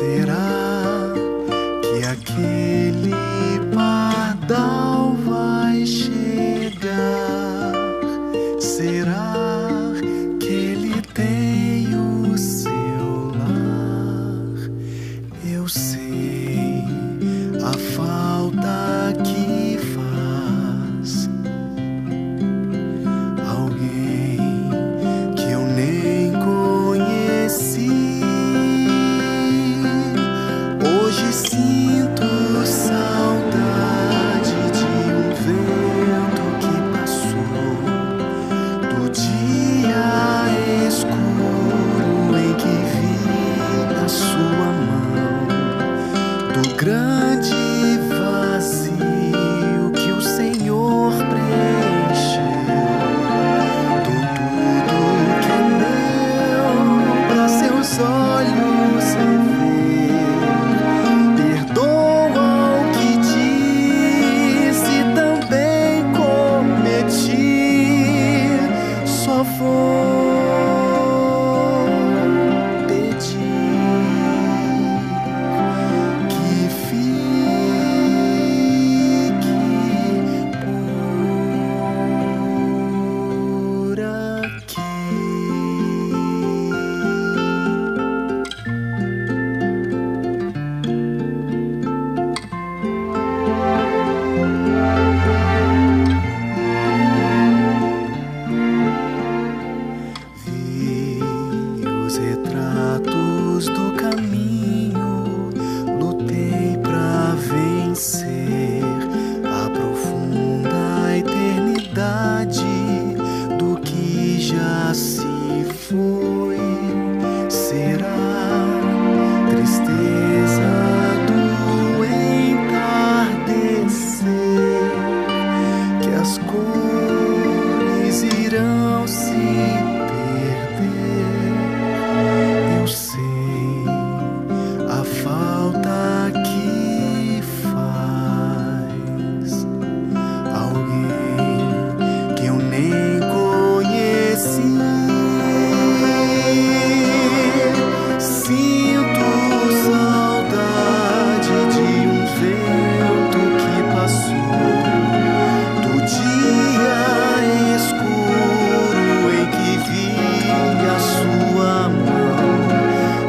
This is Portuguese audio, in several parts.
Será que aquele pardal vai chegar? Será que ele tem o seu lar? Eu sei a falta que faz alguém que eu nem conheci. Hoje sinto saudade de um vento que passou, do dia escuro em que vi na sua mão, do grande vazio que o Senhor preencheu, do tudo que é meu para seus olhos rever. Perdoa o que disse, também cometi, só vou pedir que fique por aqui. Vi os retratos do caminho, lutei pra vencer a profunda eternidade do que já se foi. Será tristeza do entardecer que as cores irão se perder? Eu sei a falta que faz alguém que eu nem conheci. Sinto saudade de um vento que passou, do dia escuro em que vi a sua mão,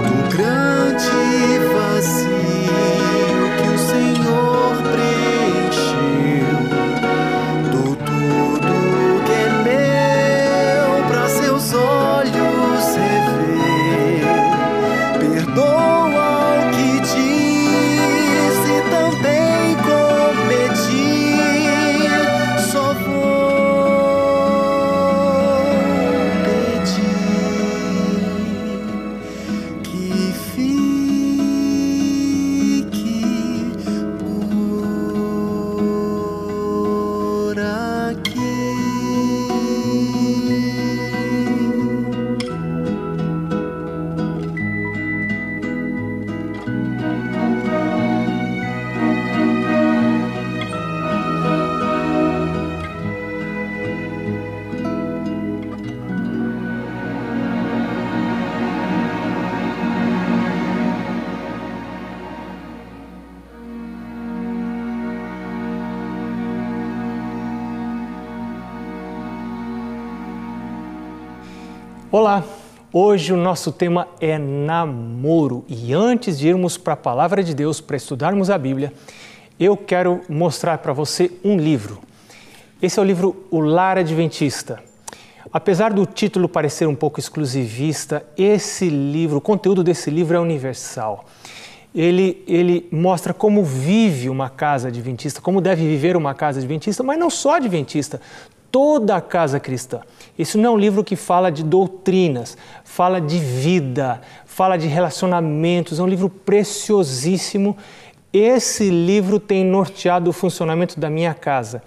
do grande vazio que o Senhor preencheu, do tudo que é meu para seus olhos rever. Perdoa o que disse, também cometi, só vou pedir que fique por aqui. Olá! Hoje o nosso tema é namoro e antes de irmos para a Palavra de Deus, para estudarmos a Bíblia, eu quero mostrar para você um livro. Esse é o livro O Lar Adventista. Apesar do título parecer um pouco exclusivista, esse livro, o conteúdo desse livro é universal. Ele mostra como vive uma casa adventista, como deve viver uma casa adventista, mas não só adventista, toda a casa cristã. Esse não é um livro que fala de doutrinas, fala de vida, fala de relacionamentos, é um livro preciosíssimo. Esse livro tem norteado o funcionamento da minha casa.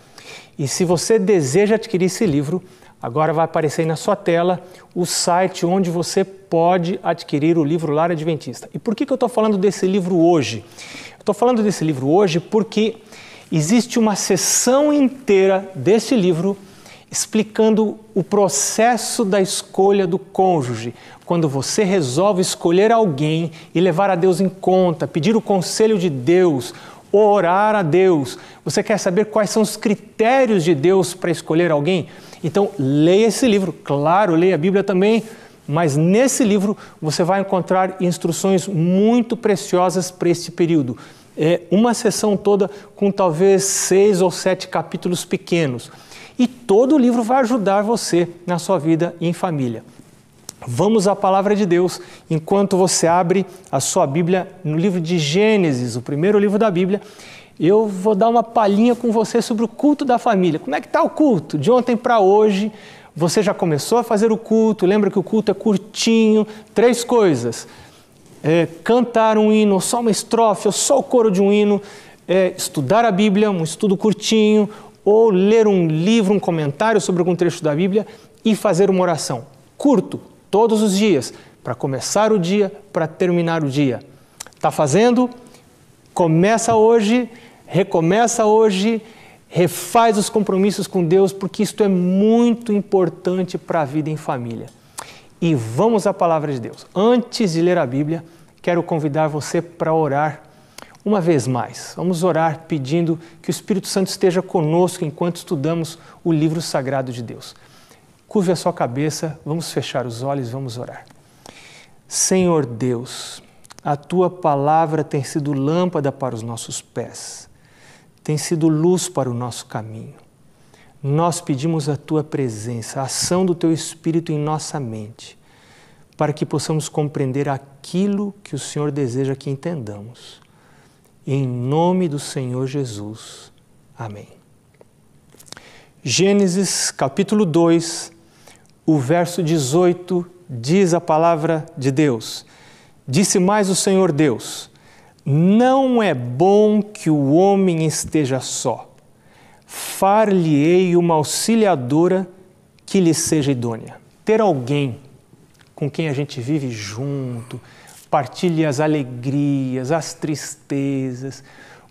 E se você deseja adquirir esse livro, agora vai aparecer aí na sua tela o site onde você pode adquirir o livro Lar Adventista. E por que eu estou falando desse livro hoje? Eu estou falando desse livro hoje porque existe uma seção inteira desse livro explicando o processo da escolha do cônjuge. Quando você resolve escolher alguém e levar a Deus em conta, pedir o conselho de Deus, orar a Deus, você quer saber quais são os critérios de Deus para escolher alguém? Então, leia esse livro. Claro, leia a Bíblia também, mas nesse livro você vai encontrar instruções muito preciosas para esse período. É uma sessão toda com talvez 6 ou 7 capítulos pequenos. E todo o livro vai ajudar você na sua vida em família. Vamos à palavra de Deus enquanto você abre a sua Bíblia no livro de Gênesis, o primeiro livro da Bíblia. Eu vou dar uma palhinha com você sobre o culto da família. Como é que está o culto? De ontem para hoje, você já começou a fazer o culto? Lembra que o culto é curtinho? 3 coisas. Cantar um hino, só uma estrofe, ou só o coro de um hino. Estudar a Bíblia, um estudo curtinho. Ou ler um livro, um comentário sobre algum trecho da Bíblia e fazer uma oração. Curto, todos os dias, para começar o dia, para terminar o dia. Está fazendo? Começa hoje, recomeça hoje, refaz os compromissos com Deus, porque isto é muito importante para a vida em família. E vamos à palavra de Deus. Antes de ler a Bíblia, quero convidar você para orar uma vez mais. Vamos orar pedindo que o Espírito Santo esteja conosco enquanto estudamos o livro sagrado de Deus. Curve a sua cabeça, vamos fechar os olhos e vamos orar. Senhor Deus, a Tua palavra tem sido lâmpada para os nossos pés, tem sido luz para o nosso caminho. Nós pedimos a Tua presença, a ação do Teu Espírito em nossa mente, para que possamos compreender aquilo que o Senhor deseja que entendamos. Em nome do Senhor Jesus. Amém. Gênesis capítulo 2, o verso 18, diz a palavra de Deus. Disse mais o Senhor Deus: não é bom que o homem esteja só. Far-lhe-ei uma auxiliadora que lhe seja idônea. Ter alguém com quem a gente vive junto, partilhe as alegrias, as tristezas,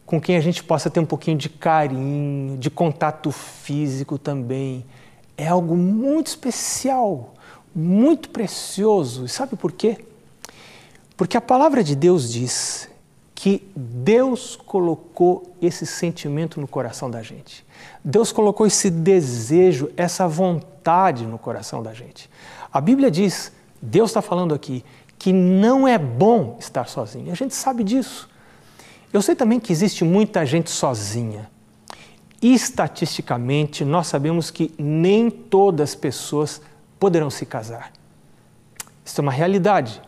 com quem a gente possa ter um pouquinho de carinho, de contato físico também. É algo muito especial, muito precioso. E sabe por quê? Porque a palavra de Deus diz que Deus colocou esse sentimento no coração da gente. Deus colocou esse desejo, essa vontade no coração da gente. A Bíblia diz, Deus está falando aqui, que não é bom estar sozinho. A gente sabe disso. Eu sei também que existe muita gente sozinha. Estatisticamente, nós sabemos que nem todas as pessoas poderão se casar. Isso é uma realidade.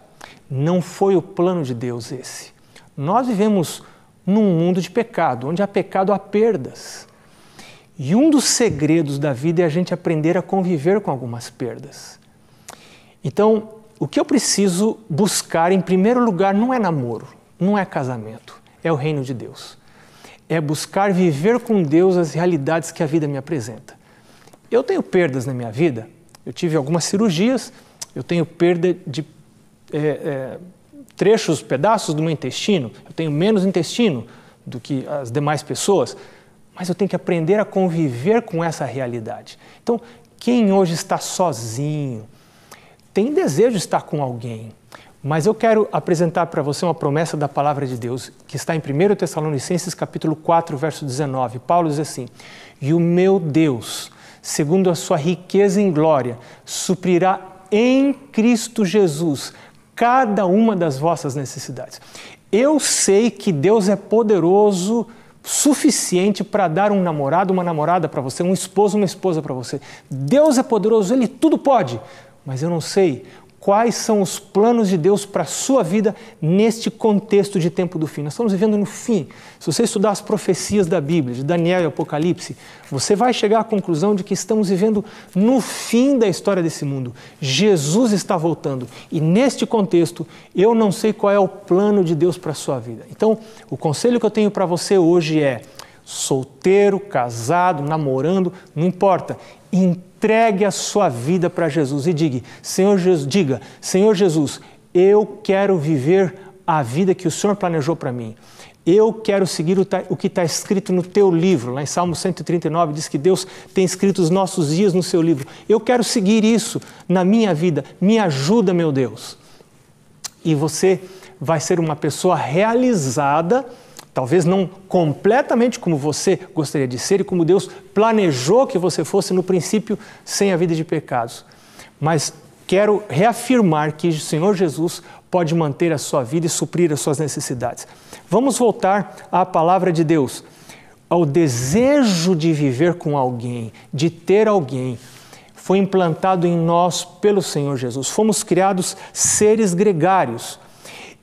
Não foi o plano de Deus esse. Nós vivemos num mundo de pecado, onde há pecado há perdas. E um dos segredos da vida é a gente aprender a conviver com algumas perdas. Então, o que eu preciso buscar, em primeiro lugar, não é namoro, não é casamento, é o reino de Deus. É buscar viver com Deus as realidades que a vida me apresenta. Eu tenho perdas na minha vida, eu tive algumas cirurgias, eu tenho perda de trechos, pedaços do meu intestino, eu tenho menos intestino do que as demais pessoas, mas eu tenho que aprender a conviver com essa realidade. Então, quem hoje está sozinho, tem desejo de estar com alguém, mas eu quero apresentar para você uma promessa da palavra de Deus, que está em 1 Tessalonicenses capítulo 4, verso 19. Paulo diz assim: e o meu Deus, segundo a sua riqueza em glória, suprirá em Cristo Jesus cada uma das vossas necessidades. Eu sei que Deus é poderoso suficiente para dar um namorado, uma namorada para você, um esposo, uma esposa para você. Deus é poderoso, Ele tudo pode. Mas eu não sei quais são os planos de Deus para a sua vida neste contexto de tempo do fim. Nós estamos vivendo no fim. Se você estudar as profecias da Bíblia, de Daniel e Apocalipse, você vai chegar à conclusão de que estamos vivendo no fim da história desse mundo. Jesus está voltando. E neste contexto, eu não sei qual é o plano de Deus para a sua vida. Então, o conselho que eu tenho para você hoje é: solteiro, casado, namorando, não importa. Entregue a sua vida para Jesus e diga: Senhor Jesus, eu quero viver a vida que o Senhor planejou para mim. eu quero seguir o que está escrito no teu livro. Lá em Salmo 139 diz que Deus tem escrito os nossos dias no seu livro. Eu quero seguir isso na minha vida. Me ajuda, meu Deus. E você vai ser uma pessoa realizada, talvez não completamente como você gostaria de ser e como Deus planejou que você fosse no princípio, sem a vida de pecados. Mas quero reafirmar que o Senhor Jesus pode manter a sua vida e suprir as suas necessidades. Vamos voltar à palavra de Deus, ao desejo de viver com alguém, de ter alguém. Foi implantado em nós pelo Senhor Jesus. Fomos criados seres gregários.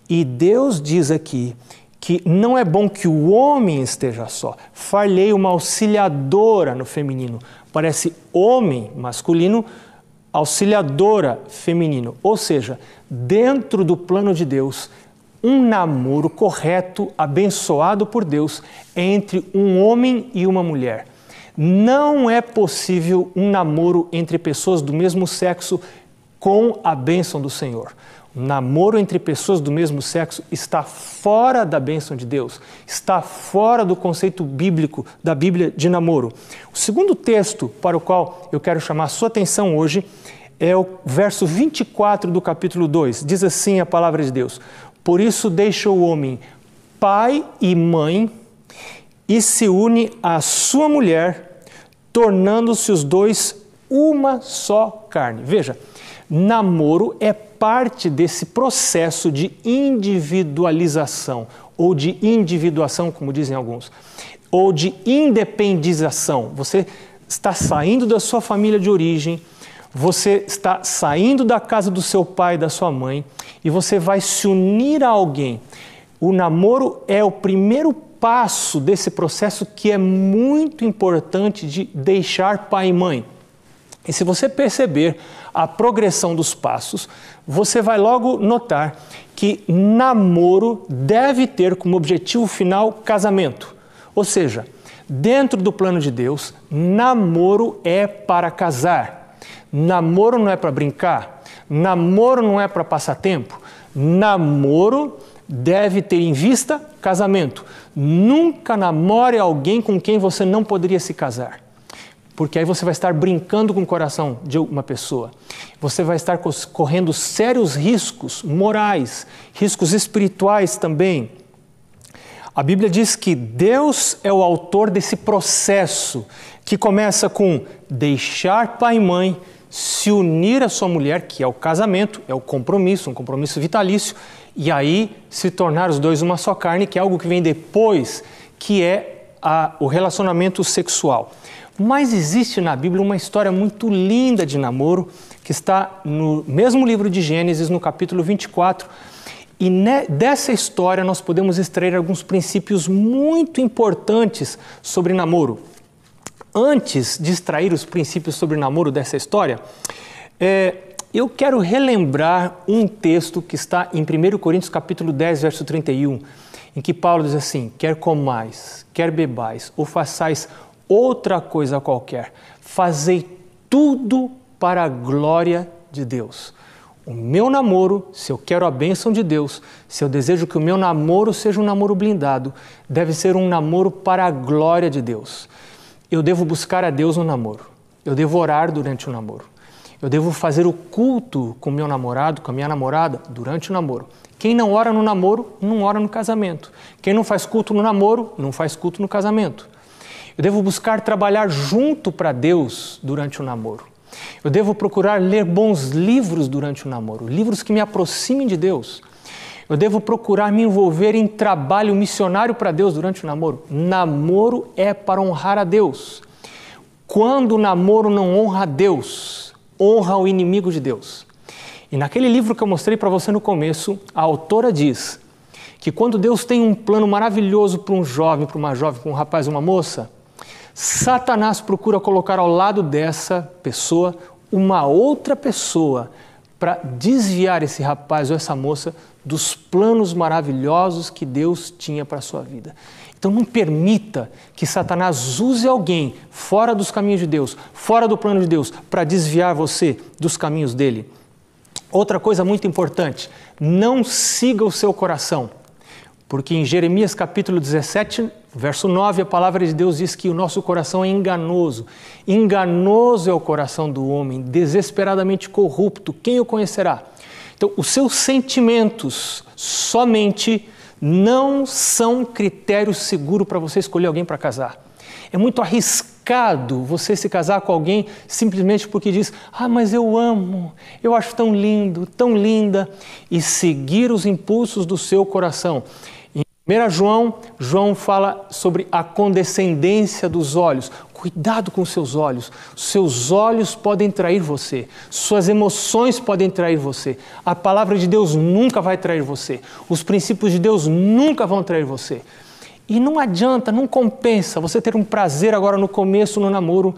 E Deus diz aqui que não é bom que o homem esteja só. Far-lhe uma auxiliadora no feminino. Parece homem masculino, auxiliadora feminino. Ou seja, dentro do plano de Deus, um namoro correto, abençoado por Deus, é entre um homem e uma mulher. Não é possível um namoro entre pessoas do mesmo sexo com a bênção do Senhor. O namoro entre pessoas do mesmo sexo está fora da bênção de Deus, está fora do conceito bíblico da Bíblia de namoro. O segundo texto para o qual eu quero chamar a sua atenção hoje é o verso 24 do capítulo 2. Diz assim a palavra de Deus: por isso deixa o homem pai e mãe e se une à sua mulher, tornando-se os dois uma só carne. Veja, namoro é parte desse processo de individualização, ou de individuação, como dizem alguns, ou de independização. Você está saindo da sua família de origem, você está saindo da casa do seu pai e da sua mãe, e você vai se unir a alguém. O namoro é o primeiro passo desse processo que é muito importante de deixar pai e mãe. E se você perceber a progressão dos passos, você vai logo notar que namoro deve ter como objetivo final casamento. Ou seja, dentro do plano de Deus, namoro é para casar. Namoro não é para brincar. Namoro não é para passar tempo. Namoro deve ter em vista casamento. Nunca namore alguém com quem você não poderia se casar. Porque aí você vai estar brincando com o coração de uma pessoa. Você vai estar correndo sérios riscos morais, riscos espirituais também. A Bíblia diz que Deus é o autor desse processo, que começa com deixar pai e mãe, se unir à sua mulher, que é o casamento, é o compromisso, um compromisso vitalício, e aí se tornar os dois uma só carne, que é algo que vem depois, que é o relacionamento sexual. Mas existe na Bíblia uma história muito linda de namoro, que está no mesmo livro de Gênesis, no capítulo 24. E dessa história nós podemos extrair alguns princípios muito importantes sobre namoro. Antes de extrair os princípios sobre namoro dessa história, eu quero relembrar um texto que está em 1 Coríntios capítulo 10, verso 31, em que Paulo diz assim: quer comais, quer bebais, ou façais outra coisa qualquer, fazei tudo para a glória de Deus. O meu namoro, se eu quero a bênção de Deus, se eu desejo que o meu namoro seja um namoro blindado, deve ser um namoro para a glória de Deus. Eu devo buscar a Deus no namoro, eu devo orar durante o namoro, eu devo fazer o culto com o meu namorado, com a minha namorada, durante o namoro. Quem não ora no namoro, não ora no casamento. Quem não faz culto no namoro, não faz culto no casamento. Eu devo buscar trabalhar junto para Deus durante o namoro. Eu devo procurar ler bons livros durante o namoro, livros que me aproximem de Deus. Eu devo procurar me envolver em trabalho missionário para Deus durante o namoro. Namoro é para honrar a Deus. Quando o namoro não honra a Deus, honra o inimigo de Deus. E naquele livro que eu mostrei para você no começo, a autora diz que quando Deus tem um plano maravilhoso para um jovem, para uma jovem, para um rapaz, uma moça, Satanás procura colocar ao lado dessa pessoa uma outra pessoa para desviar esse rapaz ou essa moça dos planos maravilhosos que Deus tinha para a sua vida. Então não permita que Satanás use alguém fora dos caminhos de Deus, fora do plano de Deus, para desviar você dos caminhos dele. Outra coisa muito importante, não siga o seu coração. Porque em Jeremias capítulo 17, verso 9, a palavra de Deus diz que o nosso coração é enganoso. Enganoso é o coração do homem, desesperadamente corrupto. Quem o conhecerá? Então, os seus sentimentos somente não são critério seguro para você escolher alguém para casar. É muito arriscado você se casar com alguém simplesmente porque diz: ah, mas eu amo, eu acho tão lindo, tão linda, e seguir os impulsos do seu coração. Em 1 João fala sobre a condescendência dos olhos. Cuidado com os seus olhos podem trair você, suas emoções podem trair você, a palavra de Deus nunca vai trair você, os princípios de Deus nunca vão trair você. E não adianta, não compensa você ter um prazer agora no começo, no namoro,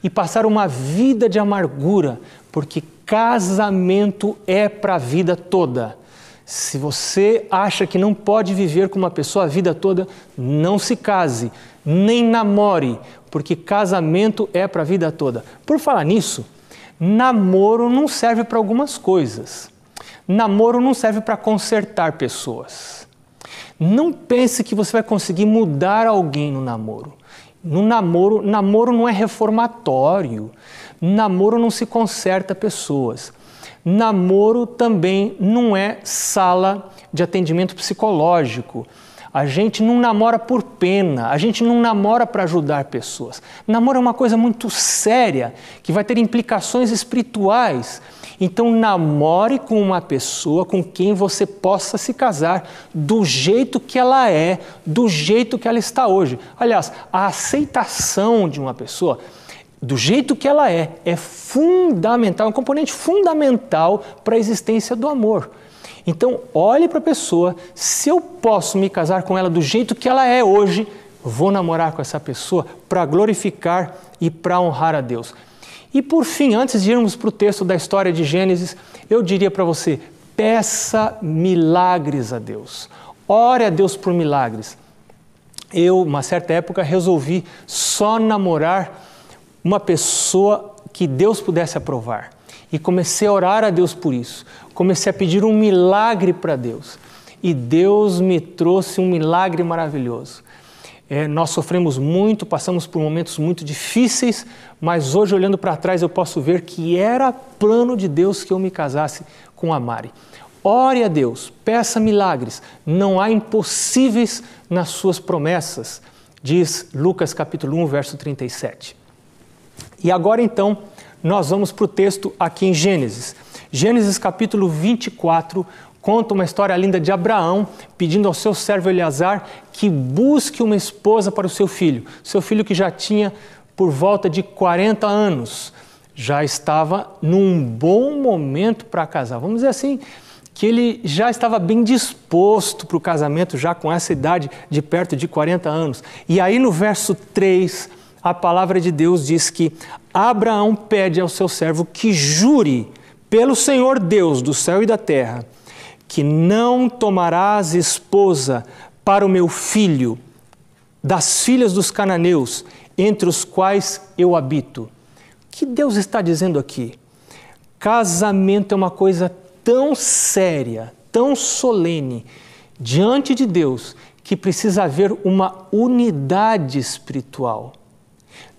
e passar uma vida de amargura, porque casamento é para a vida toda. Se você acha que não pode viver com uma pessoa a vida toda, não se case, nem namore, porque casamento é para a vida toda. Por falar nisso, namoro não serve para algumas coisas. Namoro não serve para consertar pessoas. Não pense que você vai conseguir mudar alguém no namoro. No namoro não é reformatório. Namoro não se conserta pessoas. Namoro também não é sala de atendimento psicológico. A gente não namora por pena, a gente não namora para ajudar pessoas. Namoro é uma coisa muito séria, que vai ter implicações espirituais. Então namore com uma pessoa com quem você possa se casar do jeito que ela é, do jeito que ela está hoje. Aliás, a aceitação de uma pessoa do jeito que ela é fundamental, é um componente fundamental para a existência do amor. Então, olhe para a pessoa, se eu posso me casar com ela do jeito que ela é hoje, vou namorar com essa pessoa para glorificar e para honrar a Deus. E por fim, antes de irmos para o texto da história de Gênesis, eu diria para você, peça milagres a Deus. Ore a Deus por milagres. Eu, uma certa época, resolvi só namorar uma pessoa que Deus pudesse aprovar. E comecei a orar a Deus por isso. Comecei a pedir um milagre para Deus. E Deus me trouxe um milagre maravilhoso. Nós sofremos muito, passamos por momentos muito difíceis, mas hoje, olhando para trás, eu posso ver que era plano de Deus que eu me casasse com a Mari. Ore a Deus, peça milagres. Não há impossíveis nas suas promessas, diz Lucas capítulo 1, verso 37. E agora, então, nós vamos para o texto aqui em Gênesis. Gênesis capítulo 24 conta uma história linda de Abraão pedindo ao seu servo Eleazar que busque uma esposa para o seu filho. Seu filho que já tinha por volta de 40 anos, já estava num bom momento para casar. Vamos dizer assim, que ele já estava bem disposto para o casamento, já com essa idade de perto de 40 anos. E aí no verso 3, a palavra de Deus diz que Abraão pede ao seu servo que jure pelo Senhor Deus do céu e da terra que não tomarás esposa para o meu filho das filhas dos cananeus, entre os quais eu habito. O que Deus está dizendo aqui? Casamento é uma coisa tão séria, tão solene, diante de Deus, que precisa haver uma unidade espiritual.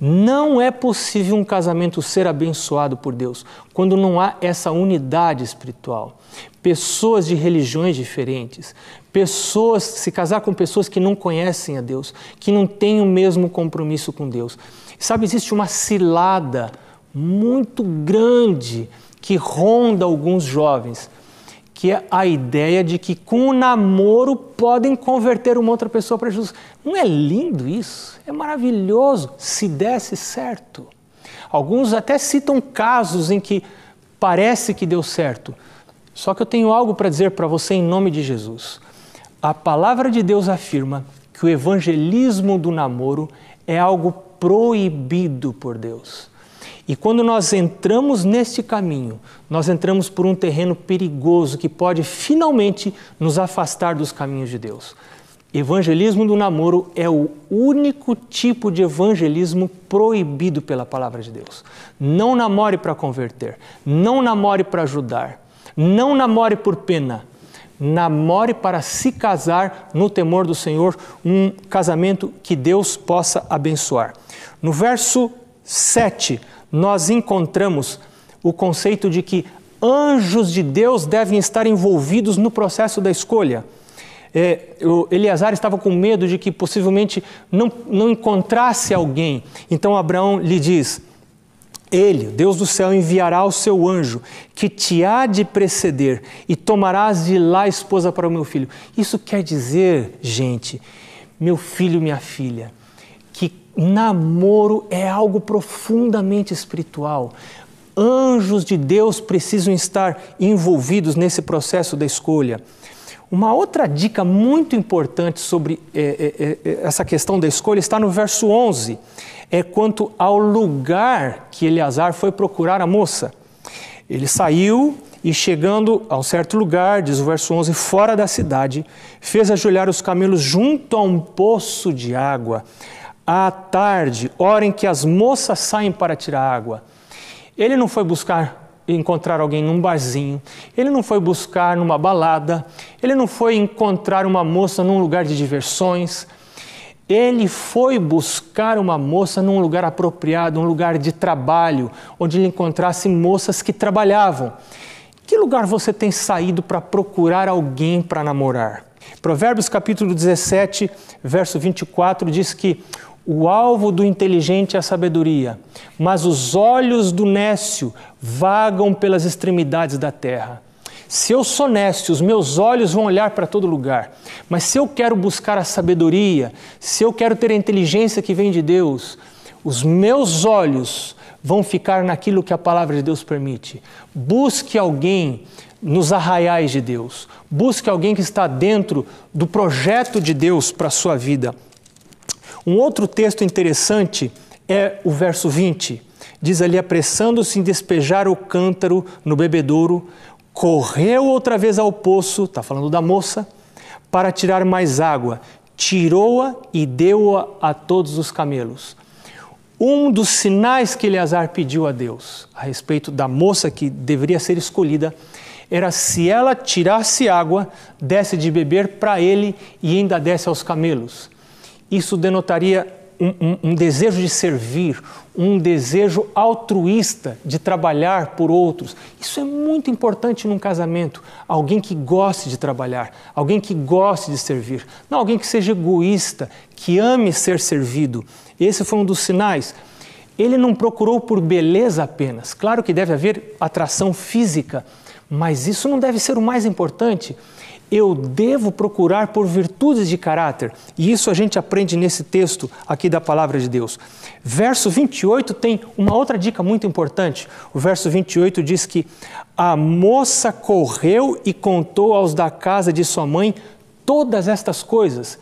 Não é possível um casamento ser abençoado por Deus quando não há essa unidade espiritual. Pessoas de religiões diferentes, se casar com pessoas que não conhecem a Deus, que não têm o mesmo compromisso com Deus. Sabe, existe uma cilada muito grande que ronda alguns jovens, que é a ideia de que com o namoro podem converter uma outra pessoa para Jesus. Não é lindo isso? É maravilhoso, se desse certo. Alguns até citam casos em que parece que deu certo. Só que eu tenho algo para dizer para você em nome de Jesus. A palavra de Deus afirma que o evangelismo do namoro é algo proibido por Deus. E quando nós entramos neste caminho, nós entramos por um terreno perigoso que pode finalmente nos afastar dos caminhos de Deus. Evangelismo do namoro é o único tipo de evangelismo proibido pela palavra de Deus. Não namore para converter, não namore para ajudar, não namore por pena. namore para se casar no temor do Senhor, um casamento que Deus possa abençoar. No verso 7, nós encontramos o conceito de que anjos de Deus devem estar envolvidos no processo da escolha. Eleazar estava com medo de que possivelmente não encontrasse alguém. Então Abraão lhe diz: Ele, Deus do céu, enviará o seu anjo, que te há de preceder, e tomarás de lá esposa para o meu filho. Isso quer dizer, gente, meu filho, minha filha, que namoro é algo profundamente espiritual. Anjos de Deus precisam estar envolvidos nesse processo da escolha. Uma outra dica muito importante sobre essa questão da escolha está no verso 11. É quanto ao lugar que Eleazar foi procurar a moça. Ele saiu e, chegando a um certo lugar, diz o verso 11, fora da cidade, fez ajoelhar os camelos junto a um poço de água. À tarde, hora em que as moças saem para tirar água. Ele não foi encontrar alguém num barzinho, ele não foi buscar numa balada, ele não foi encontrar uma moça num lugar de diversões, ele foi buscar uma moça num lugar apropriado, um lugar de trabalho, onde ele encontrasse moças que trabalhavam. Que lugar você tem saído para procurar alguém para namorar? Provérbios capítulo 17, verso 24 diz que o alvo do inteligente é a sabedoria, mas os olhos do nécio vagam pelas extremidades da terra. Se eu sou nécio, os meus olhos vão olhar para todo lugar. Mas se eu quero buscar a sabedoria, se eu quero ter a inteligência que vem de Deus, os meus olhos vão ficar naquilo que a palavra de Deus permite. Busque alguém nos arraiais de Deus. Busque alguém que está dentro do projeto de Deus para a sua vida. Um outro texto interessante é o verso 20. Diz ali: apressando-se em despejar o cântaro no bebedouro, correu outra vez ao poço, está falando da moça, para tirar mais água. Tirou-a e deu-a a todos os camelos. Um dos sinais que Eleazar pediu a Deus a respeito da moça que deveria ser escolhida era se ela tirasse água, desse de beber para ele e ainda desse aos camelos. Isso denotaria um desejo de servir, um desejo altruísta de trabalhar por outros. Isso é muito importante num casamento. Alguém que goste de trabalhar, alguém que goste de servir. Não alguém que seja egoísta, que ame ser servido. Esse foi um dos sinais. Ele não procurou por beleza apenas. Claro que deve haver atração física, mas isso não deve ser o mais importante. Eu devo procurar por virtudes de caráter. E isso a gente aprende nesse texto aqui da Palavra de Deus. Verso 28 tem uma outra dica muito importante. O verso 28 diz que a moça correu e contou aos da casa de sua mãe todas estas coisas.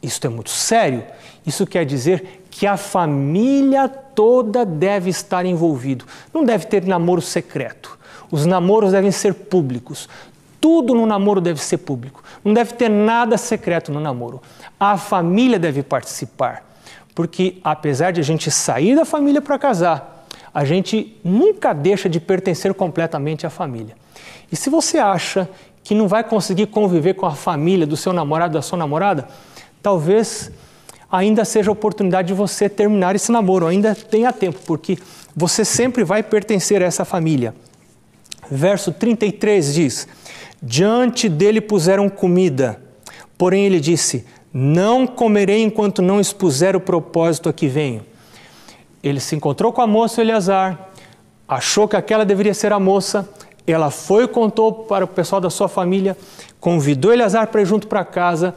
Isso é muito sério. Isso quer dizer que a família toda deve estar envolvida. Não deve ter namoro secreto. Os namoros devem ser públicos. Tudo no namoro deve ser público. Não deve ter nada secreto no namoro. A família deve participar. Porque apesar de a gente sair da família para casar, a gente nunca deixa de pertencer completamente à família. E se você acha que não vai conseguir conviver com a família do seu namorado, da sua namorada, talvez ainda seja a oportunidade de você terminar esse namoro. Ainda tenha tempo, porque você sempre vai pertencer a essa família. Verso 33 diz: diante dele puseram comida, porém ele disse: não comerei enquanto não expuser o propósito a que venho. Ele se encontrou com a moça Eleazar, achou que aquela deveria ser a moça, ela foi e contou para o pessoal da sua família, convidou Eleazar para ir junto para casa,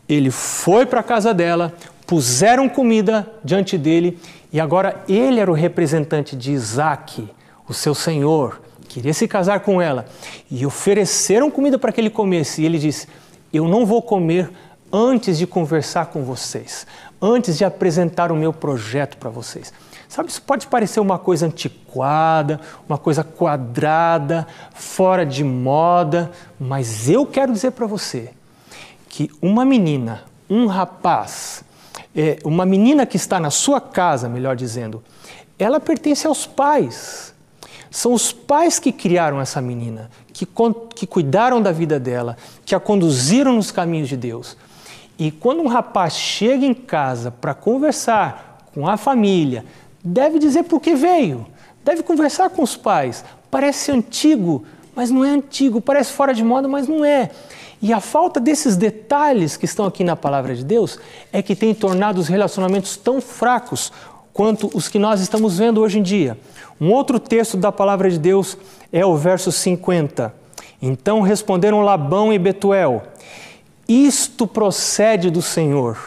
ele foi para a casa dela, puseram comida diante dele e agora ele era o representante de Isaac, o seu senhor, queria se casar com ela, e ofereceram comida para que ele comesse, e ele disse: eu não vou comer antes de conversar com vocês, antes de apresentar o meu projeto para vocês. Sabe, isso pode parecer uma coisa antiquada, uma coisa quadrada, fora de moda, mas eu quero dizer para você que uma menina, um rapaz, uma menina que está na sua casa, melhor dizendo, ela pertence aos pais. São os pais que criaram essa menina, que cuidaram da vida dela, que a conduziram nos caminhos de Deus. E quando um rapaz chega em casa para conversar com a família, deve dizer por que veio, deve conversar com os pais. Parece antigo, mas não é antigo, parece fora de moda, mas não é. E a falta desses detalhes que estão aqui na palavra de Deus é que tem tornado os relacionamentos tão fracos quanto os que nós estamos vendo hoje em dia. Um outro texto da palavra de Deus é o verso 50. Então responderam Labão e Betuel: isto procede do Senhor,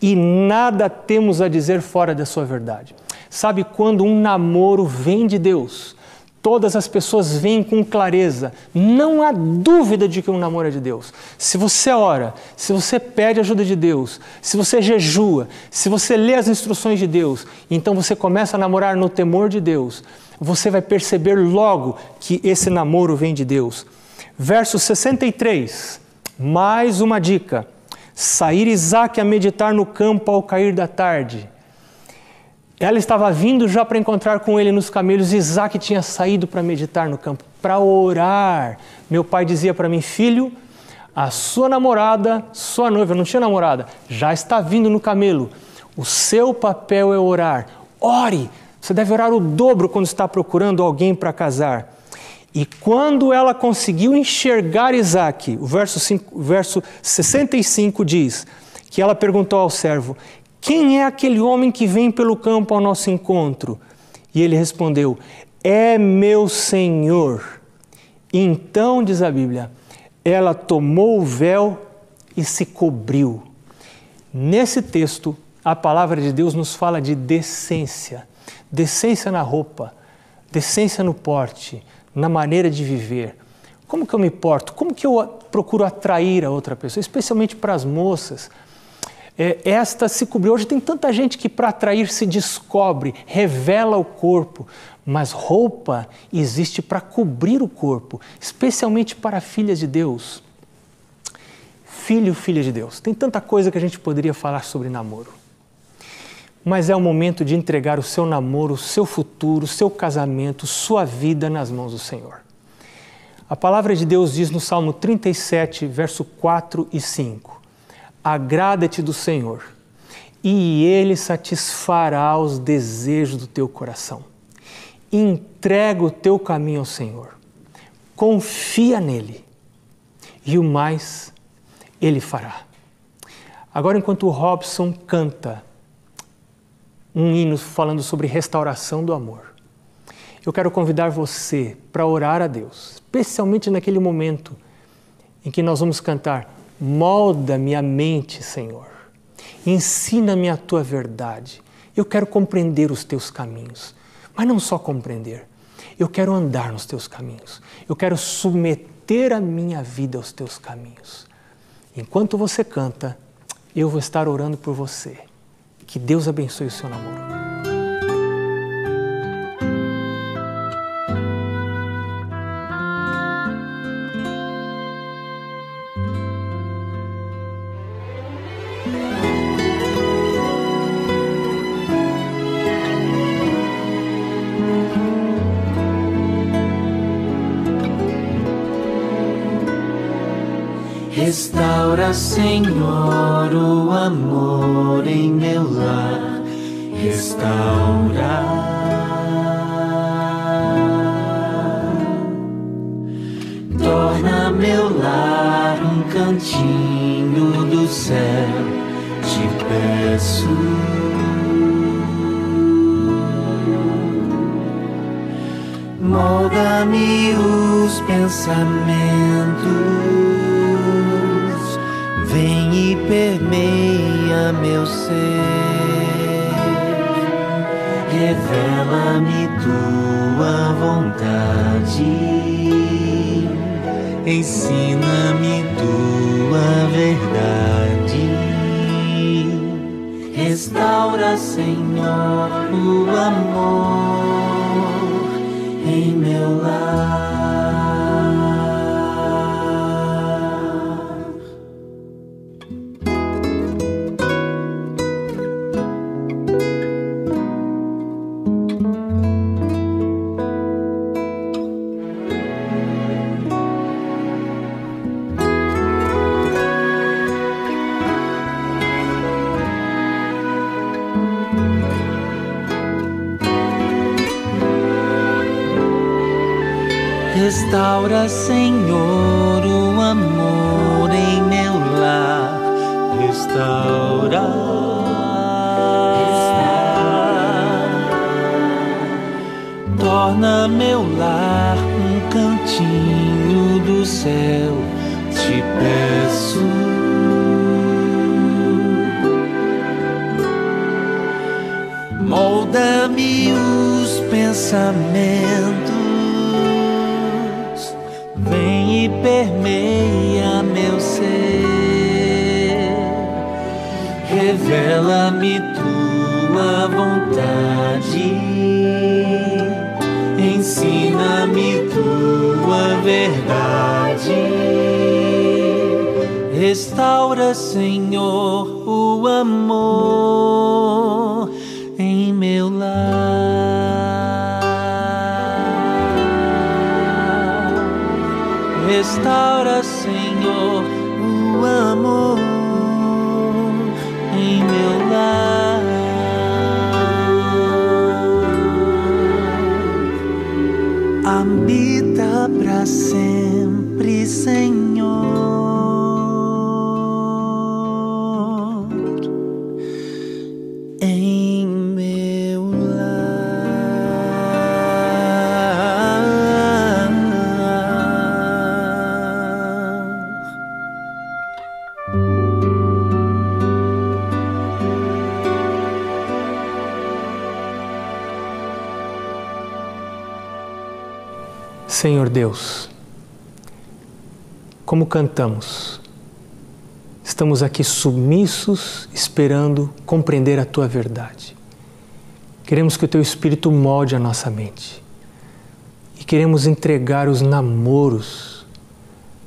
e nada temos a dizer fora da sua verdade. Sabe, quando um namoro vem de Deus, todas as pessoas veem com clareza, não há dúvida de que um namoro é de Deus. Se você ora, se você pede ajuda de Deus, se você jejua, se você lê as instruções de Deus, então você começa a namorar no temor de Deus, você vai perceber logo que esse namoro vem de Deus. Verso 63, mais uma dica: sair Isaque a meditar no campo ao cair da tarde. Ela estava vindo já para encontrar com ele nos camelos. Isaque tinha saído para meditar no campo, para orar. Meu pai dizia para mim: filho, a sua namorada, sua noiva, não tinha namorada, já está vindo no camelo. O seu papel é orar. Ore! Você deve orar o dobro quando está procurando alguém para casar. E quando ela conseguiu enxergar Isaque, o verso 65 diz que ela perguntou ao servo: quem é aquele homem que vem pelo campo ao nosso encontro? E ele respondeu: é meu Senhor. Então, diz a Bíblia, ela tomou o véu e se cobriu. Nesse texto, a palavra de Deus nos fala de decência. Decência na roupa, decência no porte, na maneira de viver. Como que eu me porto? Como que eu procuro atrair a outra pessoa? Especialmente para as moças. Esta se cobriu. Hoje tem tanta gente que para atrair se descobre, revela o corpo, mas roupa existe para cobrir o corpo, especialmente para filhas de Deus. Filho, filha de Deus. Tem tanta coisa que a gente poderia falar sobre namoro. Mas é o momento de entregar o seu namoro, o seu futuro, o seu casamento, sua vida nas mãos do Senhor. A palavra de Deus diz no Salmo 37, verso 4 e 5: agrada-te do Senhor, e Ele satisfará os desejos do teu coração. Entrega o teu caminho ao Senhor, confia nele, e o mais Ele fará. Agora, enquanto o Robson canta um hino falando sobre restauração do amor, eu quero convidar você para orar a Deus, especialmente naquele momento em que nós vamos cantar: molda-me a mente, Senhor, ensina-me a tua verdade. Eu quero compreender os teus caminhos, mas não só compreender, eu quero andar nos teus caminhos, eu quero submeter a minha vida aos teus caminhos. Enquanto você canta, eu vou estar orando por você. Que Deus abençoe o seu namoro. Restaura, Senhor, o amor em meu lar. Restaura. Torna meu lar um cantinho do céu. Te peço. Molda-me os pensamentos. Vem e permeia meu ser, revela-me tua vontade, ensina-me tua verdade. Restaura, Senhor, o amor em meu lar. Restaura, Senhor, o amor em meu lar. Restaura. Torna meu lar um cantinho do céu, te peço. Molda-me os pensamentos, vem e permeia meu ser. Revela-me tua vontade, ensina-me tua verdade. Restaura, Senhor, o amor em meu lar. Restaura, Senhor, o amor em meu lar. Habita para sempre, Senhor, em meu lar. Senhor Deus, como cantamos, estamos aqui submissos, esperando compreender a Tua verdade. Queremos que o Teu Espírito molde a nossa mente e queremos entregar os namoros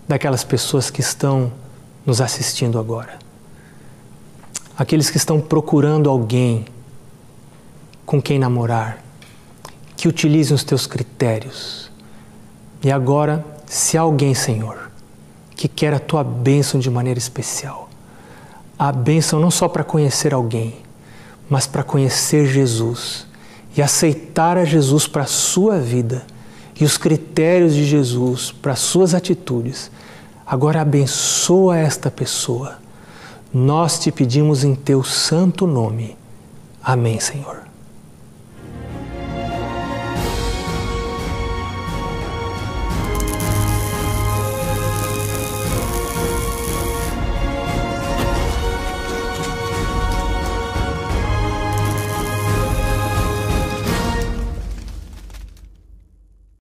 daquelas pessoas que estão nos assistindo agora. Aqueles que estão procurando alguém com quem namorar, que utilizem os Teus critérios. E agora, se há alguém, Senhor, que quer a Tua bênção de maneira especial, a bênção não só para conhecer alguém, mas para conhecer Jesus e aceitar a Jesus para a sua vida e os critérios de Jesus para as suas atitudes, agora abençoa esta pessoa. Nós te pedimos em Teu santo nome. Amém, Senhor.